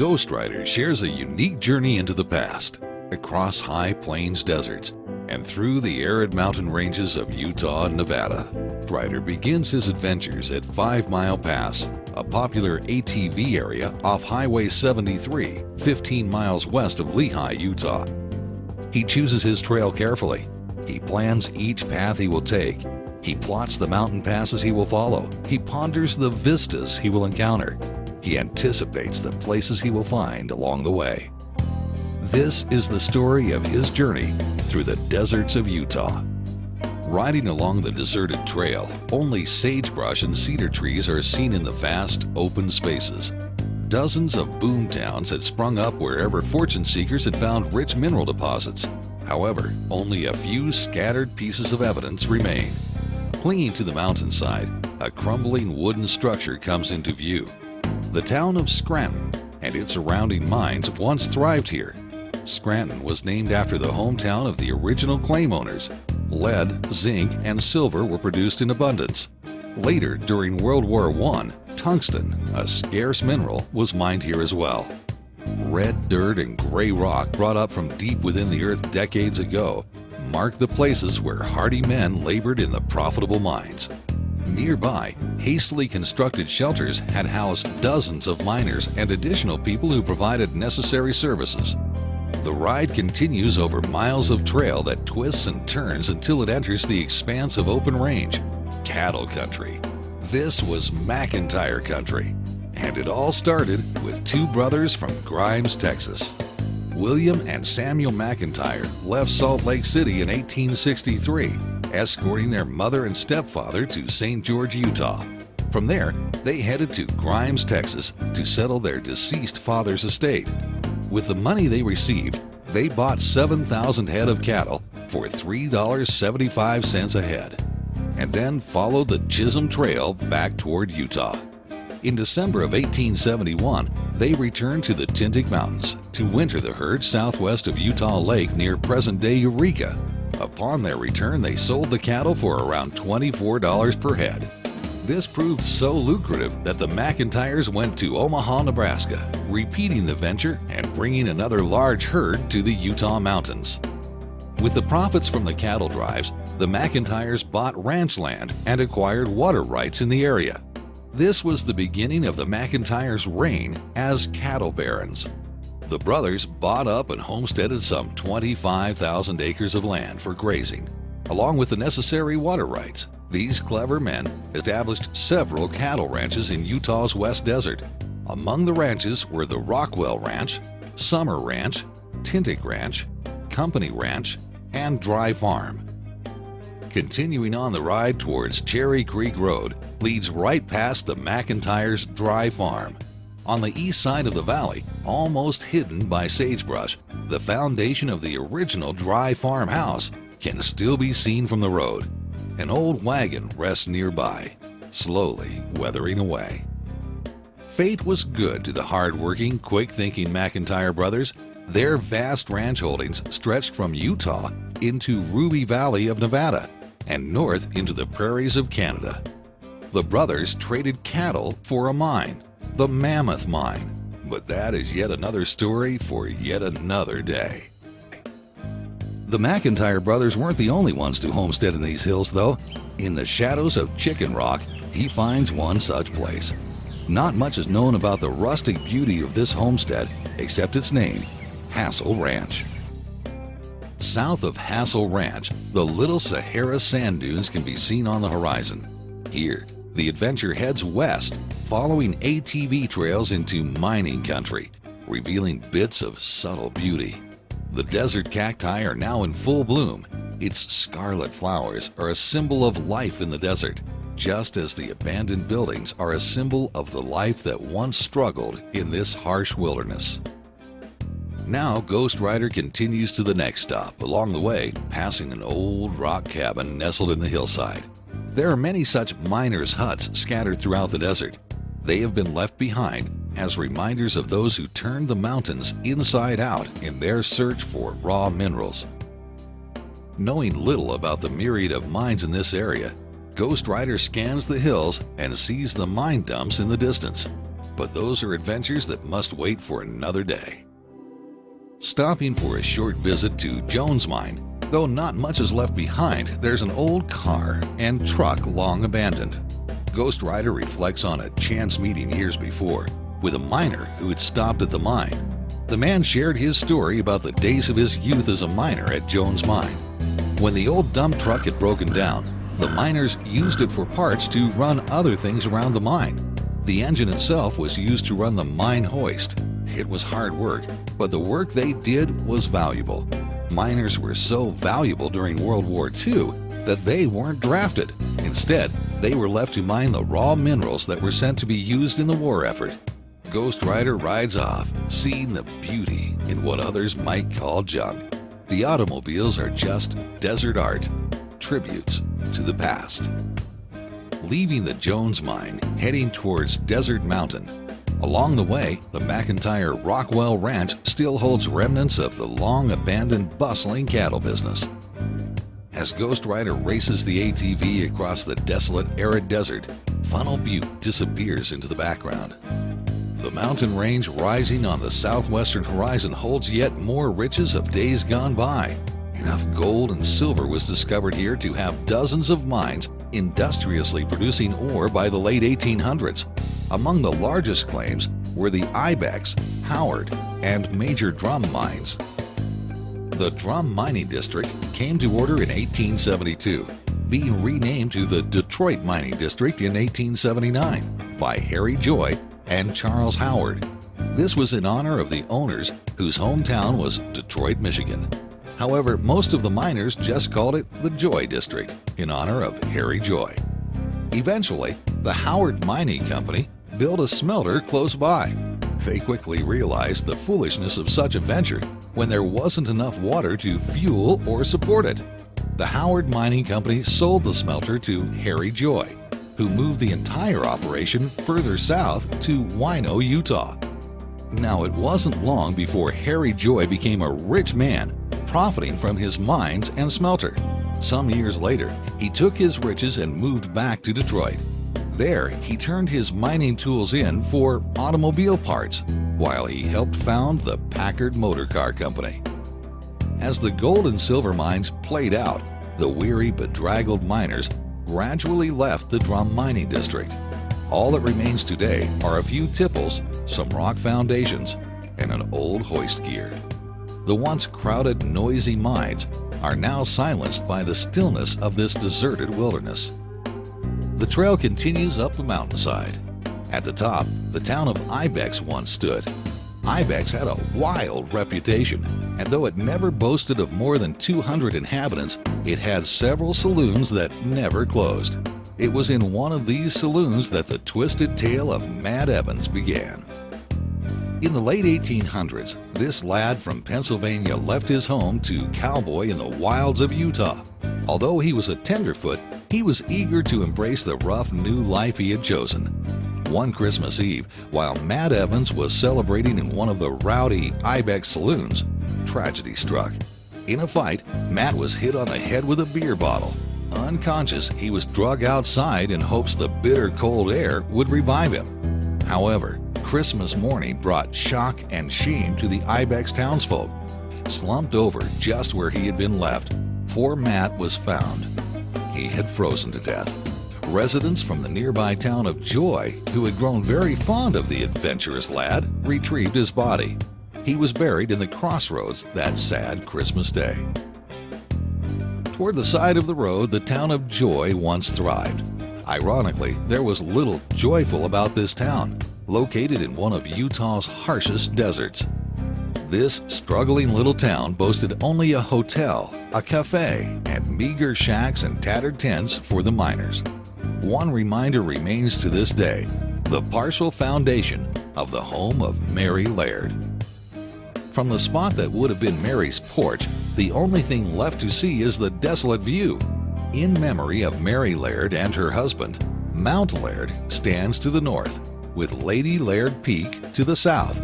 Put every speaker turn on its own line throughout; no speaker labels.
Ghost Rider shares a unique journey into the past, across high plains deserts, and through the arid mountain ranges of Utah and Nevada. Rider begins his adventures at 5 Mile Pass, a popular ATV area off Highway 73, 15 miles west of Lehi, Utah. He chooses his trail carefully. He plans each path he will take. He plots the mountain passes he will follow. He ponders the vistas he will encounter. He anticipates the places he will find along the way. This is the story of his journey through the deserts of Utah. Riding along the deserted trail, only sagebrush and cedar trees are seen in the vast, open spaces. Dozens of boom towns had sprung up wherever fortune seekers had found rich mineral deposits. However, only a few scattered pieces of evidence remain. Clinging to the mountainside, a crumbling wooden structure comes into view. The town of Scranton and its surrounding mines once thrived here. Scranton was named after the hometown of the original claim owners. Lead, zinc, and silver were produced in abundance. Later, during World War I, tungsten, a scarce mineral, was mined here as well. Red dirt and gray rock brought up from deep within the earth decades ago mark the places where hardy men labored in the profitable mines. Nearby, hastily constructed shelters had housed dozens of miners and additional people who provided necessary services. The ride continues over miles of trail that twists and turns until it enters the expanse of open range, cattle country. This was McIntyre country, and it all started with two brothers from Grimes, Texas. William and Samuel McIntyre left Salt Lake City in 1863, escorting their mother and stepfather to St. George, Utah. From there, they headed to Grimes, Texas to settle their deceased father's estate. With the money they received, they bought 7,000 head of cattle for $3.75 a head, and then followed the Chisholm Trail back toward Utah. In December of 1871, they returned to the Tintic Mountains to winter the herd southwest of Utah Lake near present-day Eureka. Upon their return, they sold the cattle for around $24 per head. This proved so lucrative that the McIntyres went to Omaha, Nebraska, repeating the venture and bringing another large herd to the Utah mountains. With the profits from the cattle drives, the McIntyres bought ranch land and acquired water rights in the area. This was the beginning of the McIntyres' reign as cattle barons. The brothers bought up and homesteaded some 25,000 acres of land for grazing, along with the necessary water rights. These clever men established several cattle ranches in Utah's West Desert. Among the ranches were the Rockwell Ranch, Summer Ranch, Tintic Ranch, Company Ranch, and Dry Farm. Continuing on the ride towards Cherry Creek Road leads right past the McIntyre's Dry Farm. On the east side of the valley, almost hidden by sagebrush, the foundation of the original Dry Farm house can still be seen from the road. An old wagon rests nearby, slowly weathering away. Fate was good to the hard-working, quick-thinking McIntyre brothers. Their vast ranch holdings stretched from Utah into Ruby Valley of Nevada and north into the prairies of Canada. The brothers traded cattle for a mine, the Mammoth Mine, but that is yet another story for yet another day. The McIntyre brothers weren't the only ones to homestead in these hills, though. In the shadows of Chicken Rock, he finds one such place. Not much is known about the rustic beauty of this homestead, except its name, Hassel Ranch. South of Hassel Ranch, the Little Sahara sand dunes can be seen on the horizon. Here, the adventure heads west, following ATV trails into mining country, revealing bits of subtle beauty. The desert cacti are now in full bloom. Its scarlet flowers are a symbol of life in the desert, just as the abandoned buildings are a symbol of the life that once struggled in this harsh wilderness. Now, Ghost Rider continues to the next stop, along the way, passing an old rock cabin nestled in the hillside. There are many such miners' huts scattered throughout the desert. They have been left behind as reminders of those who turned the mountains inside out in their search for raw minerals. Knowing little about the myriad of mines in this area, Ghost Rider scans the hills and sees the mine dumps in the distance. but those are adventures that must wait for another day. Stopping for a short visit to Jones Mine, though not much is left behind, there's an old car and truck long abandoned. Ghost Rider reflects on a chance meeting years before with a miner who had stopped at the mine. The man shared his story about the days of his youth as a miner at Jones Mine. When the old dump truck had broken down, the miners used it for parts to run other things around the mine. The engine itself was used to run the mine hoist. It was hard work, but the work they did was valuable. Miners were so valuable during World War II that they weren't drafted. Instead, they were left to mine the raw minerals that were sent to be used in the war effort. Ghost Rider rides off, seeing the beauty in what others might call junk. The automobiles are just desert art, tributes to the past. Leaving the Jones Mine, heading towards Desert Mountain. Along the way, the McIntyre Rockwell Ranch still holds remnants of the long-abandoned bustling cattle business. As Ghost Rider races the ATV across the desolate, arid desert, Funnel Butte disappears into the background. The mountain range rising on the southwestern horizon holds yet more riches of days gone by. Enough gold and silver was discovered here to have dozens of mines industriously producing ore by the late 1800s. Among the largest claims were the Ibex, Howard, and Major Drum mines. The Drum Mining District came to order in 1872, being renamed to the Detroit Mining District in 1879 by Harry Joy and Charles Howard. This was in honor of the owners whose hometown was Detroit, Michigan. However, most of the miners just called it the Joy District in honor of Harry Joy. Eventually, the Howard Mining Company built a smelter close by. They quickly realized the foolishness of such a venture when there wasn't enough water to fuel or support it. The Howard Mining Company sold the smelter to Harry Joy, who moved the entire operation further south to Wino, Utah. Now, it wasn't long before Harry Joy became a rich man, profiting from his mines and smelter. Some years later, he took his riches and moved back to Detroit. There, he turned his mining tools in for automobile parts, while he helped found the Packard Motor Car Company. As the gold and silver mines played out, the weary, bedraggled miners gradually left the Drum Mining District. All that remains today are a few tipples, some rock foundations, and an old hoist gear. The once crowded, noisy mines are now silenced by the stillness of this deserted wilderness. The trail continues up the mountainside. At the top, the town of Ibex once stood. Ibex had a wild reputation, and though it never boasted of more than 200 inhabitants, it had several saloons that never closed. It was in one of these saloons that the twisted tale of Mad Evans began. In the late 1800s, this lad from Pennsylvania left his home to cowboy in the wilds of Utah. Although he was a tenderfoot, he was eager to embrace the rough new life he had chosen. One Christmas Eve, while Mad Evans was celebrating in one of the rowdy Ibex saloons, tragedy struck. In a fight, Matt was hit on the head with a beer bottle. Unconscious, he was dragged outside in hopes the bitter cold air would revive him. However, Christmas morning brought shock and shame to the Ibex townsfolk. Slumped over just where he had been left, poor Matt was found. He had frozen to death. Residents from the nearby town of Joy, who had grown very fond of the adventurous lad, retrieved his body. He was buried in the crossroads that sad Christmas day. Toward the side of the road, the town of Joy once thrived. Ironically, there was little joyful about this town, located in one of Utah's harshest deserts. This struggling little town boasted only a hotel, a cafe, and meager shacks and tattered tents for the miners. One reminder remains to this day, the partial foundation of the home of Mary Laird. From the spot that would have been Mary's porch, the only thing left to see is the desolate view. In memory of Mary Laird and her husband, Mount Laird stands to the north, with Lady Laird Peak to the south.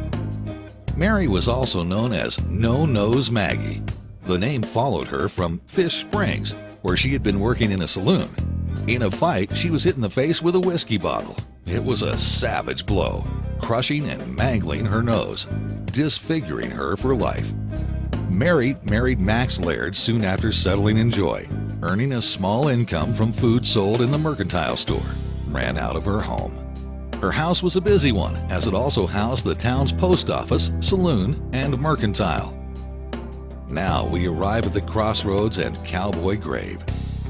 Mary was also known as No Nose Maggie. The name followed her from Fish Springs, where she had been working in a saloon. In a fight, she was hit in the face with a whiskey bottle. It was a savage blow. crushing and mangling her nose, disfiguring her for life. Mary married Max Laird soon after settling in Joy, earning a small income from food sold in the mercantile store, ran out of her home. Her house was a busy one, as it also housed the town's post office, saloon, and mercantile. Now we arrive at the crossroads and cowboy grave.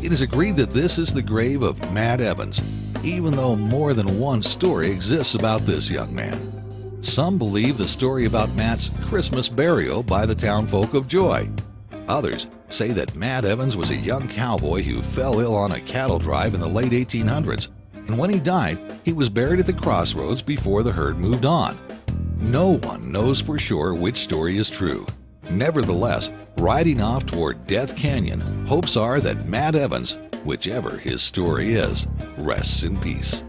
It is agreed that this is the grave of Matt Evans, even though more than one story exists about this young man. Some believe the story about Matt's Christmas burial by the townfolk of Joy. Others say that Matt Evans was a young cowboy who fell ill on a cattle drive in the late 1800s, and when he died, he was buried at the crossroads before the herd moved on. No one knows for sure which story is true. Nevertheless, riding off toward Death Canyon, hopes are that Matt Evans, whichever his story is, rests in peace.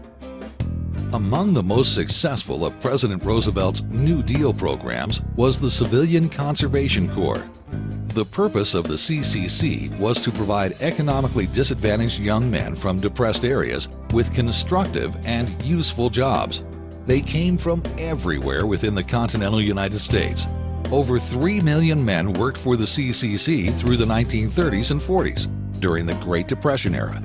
Among the most successful of President Roosevelt's New Deal programs was the Civilian Conservation Corps. The purpose of the CCC was to provide economically disadvantaged young men from depressed areas with constructive and useful jobs. They came from everywhere within the continental United States. Over 3 million men worked for the CCC through the 1930s and 40s, during the Great Depression era.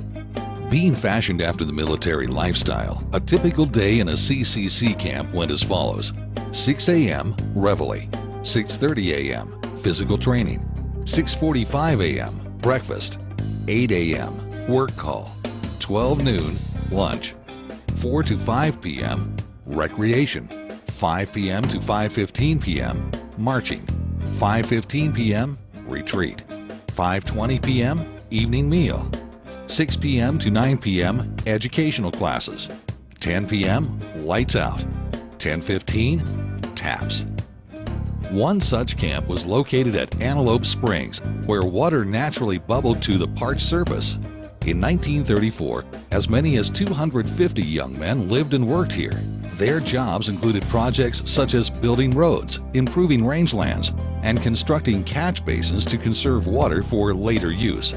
Being fashioned after the military lifestyle, a typical day in a CCC camp went as follows: 6 a.m. reveille, 6:30 a.m. physical training, 6:45 a.m. breakfast, 8 a.m. work call, 12 noon lunch, 4 to 5 p.m. recreation, 5 p.m. to 5:15 p.m. marching, 5:15 p.m. retreat, 5:20 p.m. evening meal, 6 p.m. to 9 p.m. educational classes, 10 p.m. lights out, 10:15 taps. One such camp was located at Antelope Springs, where water naturally bubbled to the parched surface. In 1934, as many as 250 young men lived and worked here. Their jobs included projects such as building roads, improving rangelands, and constructing catch basins to conserve water for later use.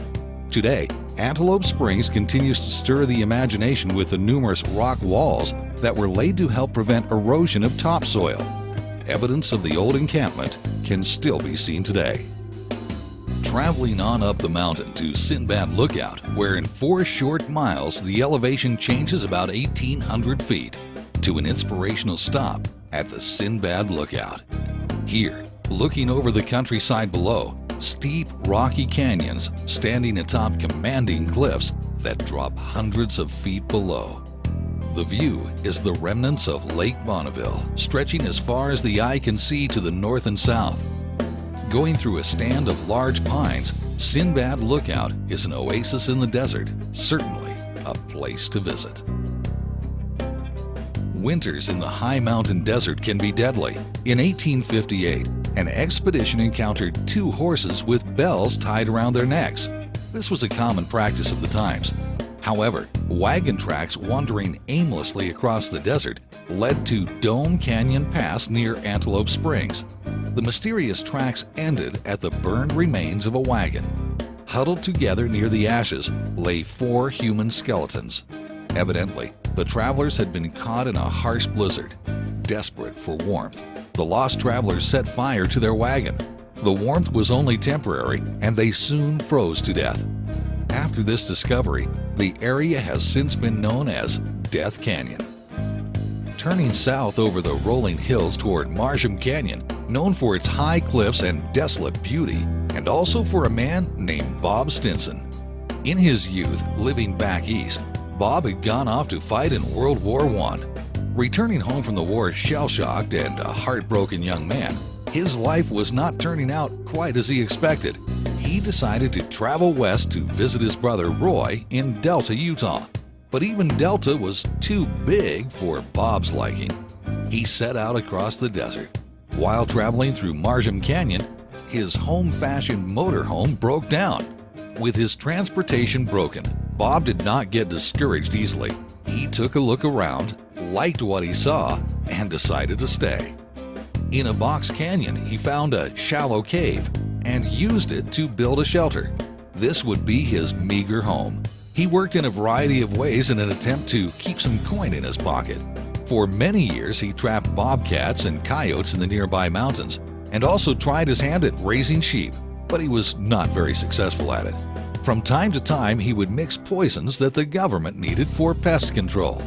Today, Antelope Springs continues to stir the imagination with the numerous rock walls that were laid to help prevent erosion of topsoil. Evidence of the old encampment can still be seen today. Traveling on up the mountain to Sinbad Lookout, where in 4 short miles the elevation changes about 1,800 feet, to an inspirational stop at the Sinbad Lookout. Here, looking over the countryside below, steep, rocky canyons standing atop commanding cliffs that drop hundreds of feet below. The view is the remnants of Lake Bonneville, stretching as far as the eye can see to the north and south. Going through a stand of large pines, Sinbad Lookout is an oasis in the desert, certainly a place to visit. Winters in the high mountain desert can be deadly. In 1858, an expedition encountered 2 horses with bells tied around their necks. This was a common practice of the times. However, wagon tracks wandering aimlessly across the desert led to Dome Canyon Pass near Antelope Springs. The mysterious tracks ended at the burned remains of a wagon. Huddled together near the ashes lay 4 human skeletons. Evidently, the travelers had been caught in a harsh blizzard. Desperate for warmth, the lost travelers set fire to their wagon. The warmth was only temporary, and they soon froze to death. After this discovery, the area has since been known as Death Canyon. Turning south over the rolling hills toward Marsham Canyon, known for its high cliffs and desolate beauty, and also for a man named Bob Stinson. In his youth, living back east, Bob had gone off to fight in World War I. Returning home from the war shell-shocked and a heartbroken young man, his life was not turning out quite as he expected. He decided to travel west to visit his brother Roy in Delta, Utah. But even Delta was too big for Bob's liking. He set out across the desert. While traveling through Marsham Canyon, his home-fashioned motorhome broke down. With his transportation broken, Bob did not get discouraged easily. He took a look around, liked what he saw, and decided to stay. In a box canyon, he found a shallow cave and used it to build a shelter. This would be his meager home. He worked in a variety of ways in an attempt to keep some coin in his pocket. For many years, he trapped bobcats and coyotes in the nearby mountains and also tried his hand at raising sheep, but he was not very successful at it. From time to time, he would mix poisons that the government needed for pest control.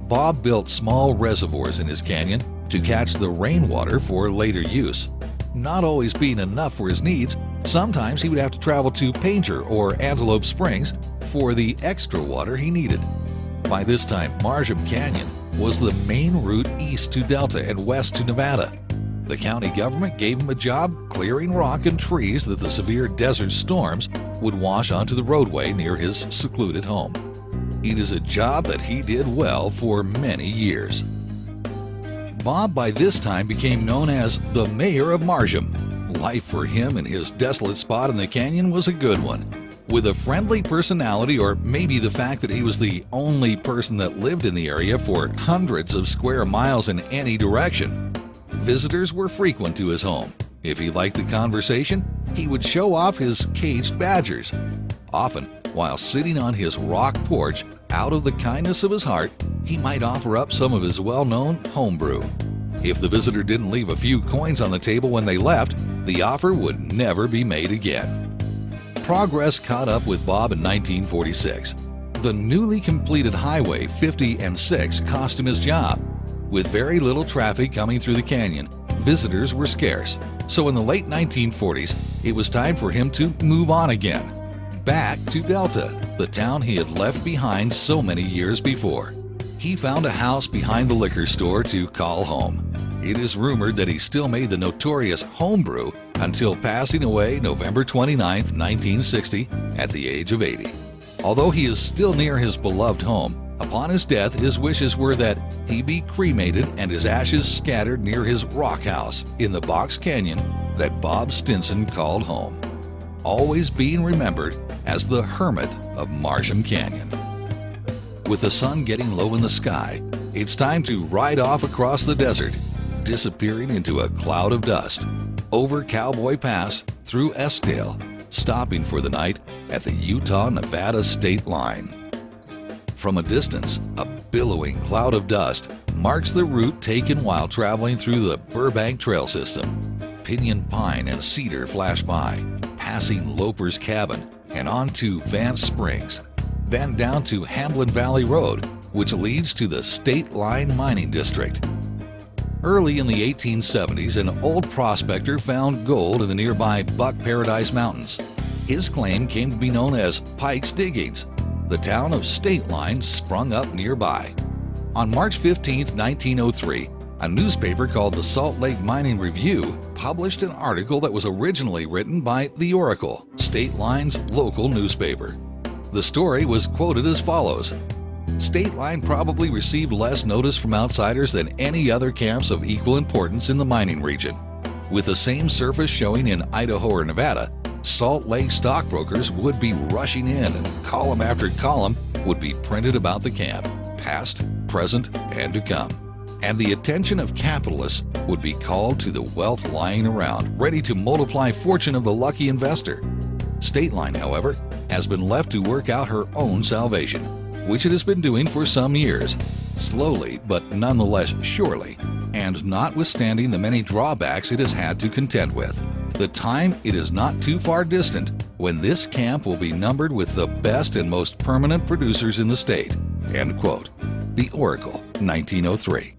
Bob built small reservoirs in his canyon to catch the rainwater for later use. Not always being enough for his needs, sometimes he would have to travel to Painter or Antelope Springs for the extra water he needed. By this time, Marsham Canyon was the main route east to Delta and west to Nevada. The county government gave him a job clearing rock and trees that the severe desert storms would wash onto the roadway near his secluded home. It is a job that he did well for many years. Bob by this time became known as the mayor of Marsham. Life for him in his desolate spot in the canyon was a good one. With a friendly personality, or maybe the fact that he was the only person that lived in the area for hundreds of square miles in any direction, visitors were frequent to his home. If he liked the conversation, he would show off his caged badgers. Often, while sitting on his rock porch, out of the kindness of his heart, he might offer up some of his well-known homebrew. If the visitor didn't leave a few coins on the table when they left, the offer would never be made again. Progress caught up with Bob in 1946. The newly completed Highway 50 and 6 cost him his job. With very little traffic coming through the canyon, visitors were scarce. So in the late 1940s, it was time for him to move on again. Back to Delta, the town he had left behind so many years before. He found a house behind the liquor store to call home. It is rumored that he still made the notorious homebrew until passing away November 29, 1960, at the age of 80. Although he is still near his beloved home, upon his death, his wishes were that he be cremated and his ashes scattered near his rock house in the Box Canyon that Bob Stinson called home, always being remembered as the Hermit of Marsham Canyon. With the sun getting low in the sky, it's time to ride off across the desert, disappearing into a cloud of dust, over Cowboy Pass, through Eskdale, stopping for the night at the Utah-Nevada state line. From a distance, a billowing cloud of dust marks the route taken while traveling through the Burbank Trail System. Pinyon Pine and Cedar flash by, passing Loper's Cabin and on to Vance Springs, then down to Hamblin Valley Road, which leads to the State Line Mining District. Early in the 1870s, an old prospector found gold in the nearby Buck Paradise Mountains. His claim came to be known as Pike's Diggings. The town of State Line sprung up nearby. On March 15, 1903, a newspaper called the Salt Lake Mining Review published an article that was originally written by The Oracle, State Line's local newspaper. The story was quoted as follows: State Line probably received less notice from outsiders than any other camps of equal importance in the mining region. With the same surface showing in Idaho or Nevada, Salt Lake stockbrokers would be rushing in and column after column would be printed about the camp, past, present, and to come. And the attention of capitalists would be called to the wealth lying around, ready to multiply fortune of the lucky investor. State Line, however, has been left to work out her own salvation, which it has been doing for some years, slowly but nonetheless surely, and notwithstanding the many drawbacks it has had to contend with. The time it is not too far distant when this camp will be numbered with the best and most permanent producers in the state." End quote. The Oracle, 1903.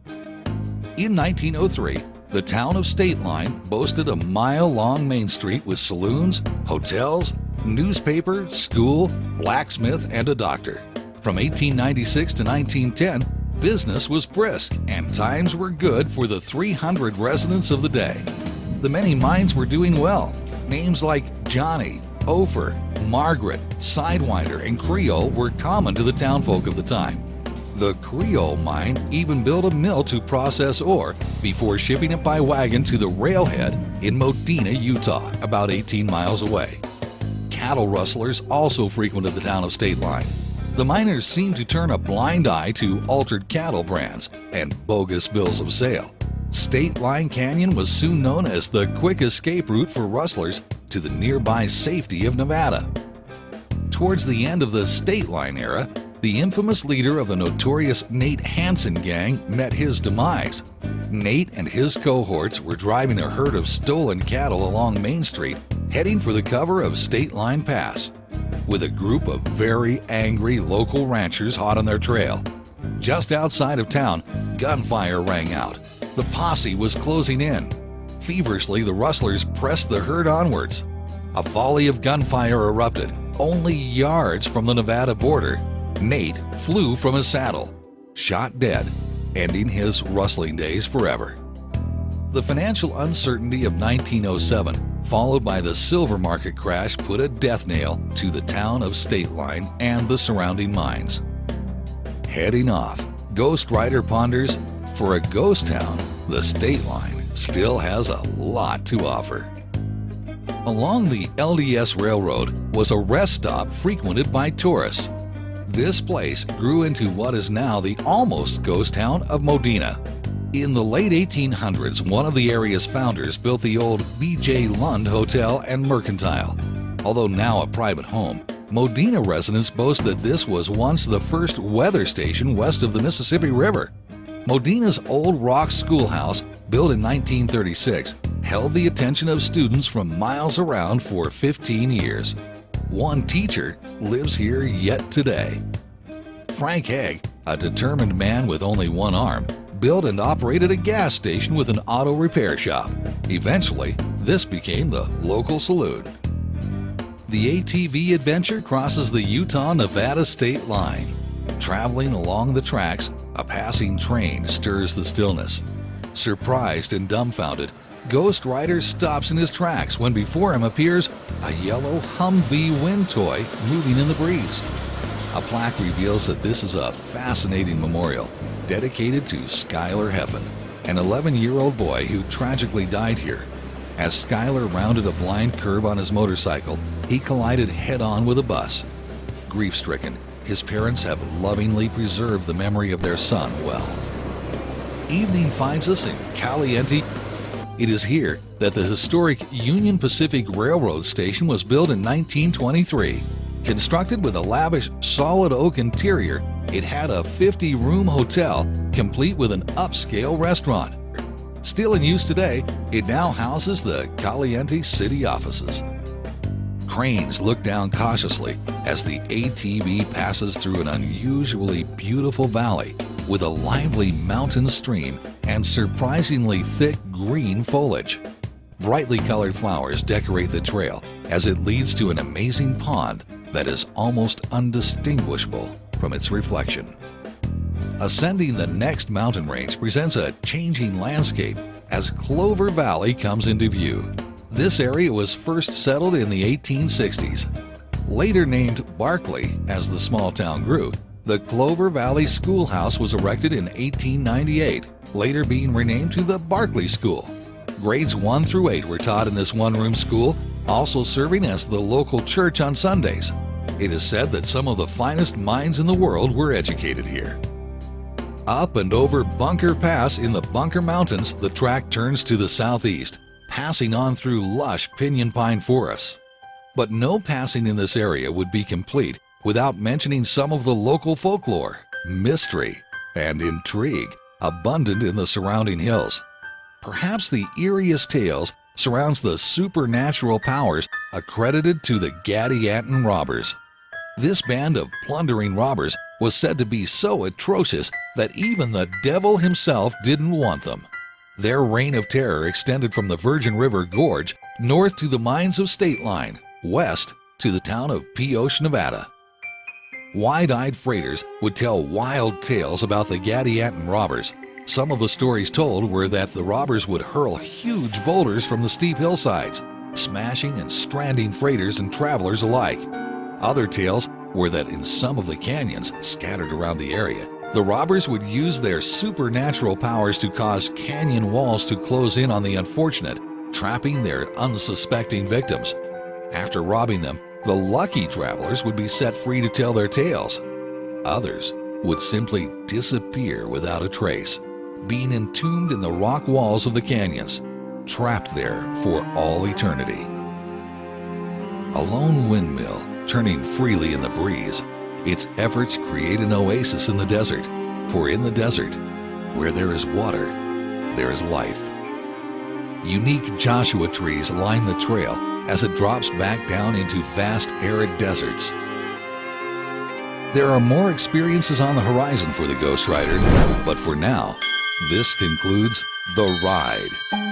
In 1903, the town of State Line boasted a mile-long main street with saloons, hotels, newspaper, school, blacksmith, and a doctor. From 1896 to 1910, business was brisk and times were good for the 300 residents of the day. The many mines were doing well. Names like Johnny, Ophir, Margaret, Sidewinder, and Creole were common to the townfolk of the time. The Creole mine even built a mill to process ore before shipping it by wagon to the railhead in Modena, Utah, about 18 miles away. Cattle rustlers also frequented the town of State Line. The miners seemed to turn a blind eye to altered cattle brands and bogus bills of sale. State Line Canyon was soon known as the quick escape route for rustlers to the nearby safety of Nevada. Towards the end of the State Line era, the infamous leader of the notorious Nate Hansen gang met his demise. Nate and his cohorts were driving a herd of stolen cattle along Main Street, heading for the cover of State Line Pass, with a group of very angry local ranchers hot on their trail. Just outside of town, gunfire rang out. The posse was closing in. Feverishly, the rustlers pressed the herd onwards. A volley of gunfire erupted. Only yards from the Nevada border, Nate flew from his saddle, shot dead, ending his rustling days forever. The financial uncertainty of 1907, followed by the silver market crash, put a death nail to the town of State Line and the surrounding mines. Heading off, Ghost Rider ponders, for a ghost town, the State Line still has a lot to offer. Along the LDS Railroad was a rest stop frequented by tourists. This place grew into what is now the almost ghost town of Modena. In the late 1800s, one of the area's founders built the old B.J. Lund Hotel and Mercantile. Although now a private home, Modena residents boast that this was once the first weather station west of the Mississippi River. Modena's old rock schoolhouse, built in 1936, held the attention of students from miles around for 15 years. One teacher lives here yet today. Frank Haig, a determined man with only one arm, built and operated a gas station with an auto repair shop. Eventually, this became the local saloon. The ATV Adventure crosses the Utah-Nevada state line. Traveling along the tracks, a passing train stirs the stillness. Surprised and dumbfounded, Ghost Rider stops in his tracks when before him appears a yellow Humvee wind toy moving in the breeze. A plaque reveals that this is a fascinating memorial dedicated to Skylar Heffen, an 11-year-old boy who tragically died here. As Skylar rounded a blind curve on his motorcycle, he collided head-on with a bus. Grief-stricken, his parents have lovingly preserved the memory of their son well. Evening finds us in Caliente. It is here that the historic Union Pacific Railroad station was built in 1923. Constructed with a lavish solid oak interior, it had a 50-room hotel complete with an upscale restaurant. Still in use today, it now houses the Caliente city offices. Cranes look down cautiously as the ATV passes through an unusually beautiful valley with a lively mountain stream and surprisingly thick green foliage. Brightly colored flowers decorate the trail as it leads to an amazing pond that is almost undistinguishable from its reflection. Ascending the next mountain range presents a changing landscape as Clover Valley comes into view. This area was first settled in the 1860s. Later named Barkley as the small town grew, the Clover Valley Schoolhouse was erected in 1898, later being renamed to the Barkley School. Grades 1 through 8 were taught in this one-room school, also serving as the local church on Sundays. It is said that some of the finest minds in the world were educated here. Up and over Bunker Pass in the Bunker Mountains, the track turns to the southeast, passing on through lush pinyon pine forests. But no passing in this area would be complete without mentioning some of the local folklore, mystery, and intrigue abundant in the surrounding hills. Perhaps the eeriest tales surrounds the supernatural powers accredited to the Gadianton robbers. This band of plundering robbers was said to be so atrocious that even the devil himself didn't want them. Their reign of terror extended from the Virgin River Gorge north to the mines of State Line, west to the town of Pioche, Nevada. Wide-eyed freighters would tell wild tales about the Gadianton robbers. Some of the stories told were that the robbers would hurl huge boulders from the steep hillsides, smashing and stranding freighters and travelers alike. Other tales were that in some of the canyons scattered around the area, the robbers would use their supernatural powers to cause canyon walls to close in on the unfortunate, trapping their unsuspecting victims. After robbing them, the lucky travelers would be set free to tell their tales. Others would simply disappear without a trace, being entombed in the rock walls of the canyons, trapped there for all eternity. A lone windmill turning freely in the breeze, Its efforts create an oasis in the desert, for in the desert, where there is water, there is life. Unique Joshua trees line the trail as it drops back down into vast arid deserts. There are more experiences on the horizon for the Ghost Rider, but for now, this concludes the Ride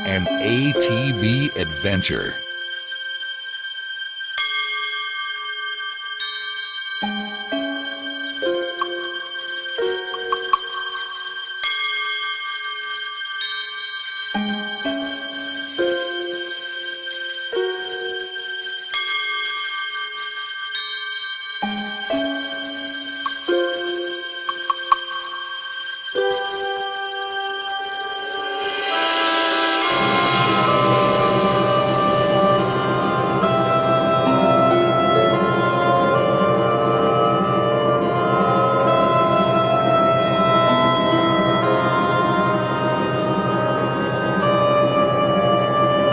An ATV Adventure.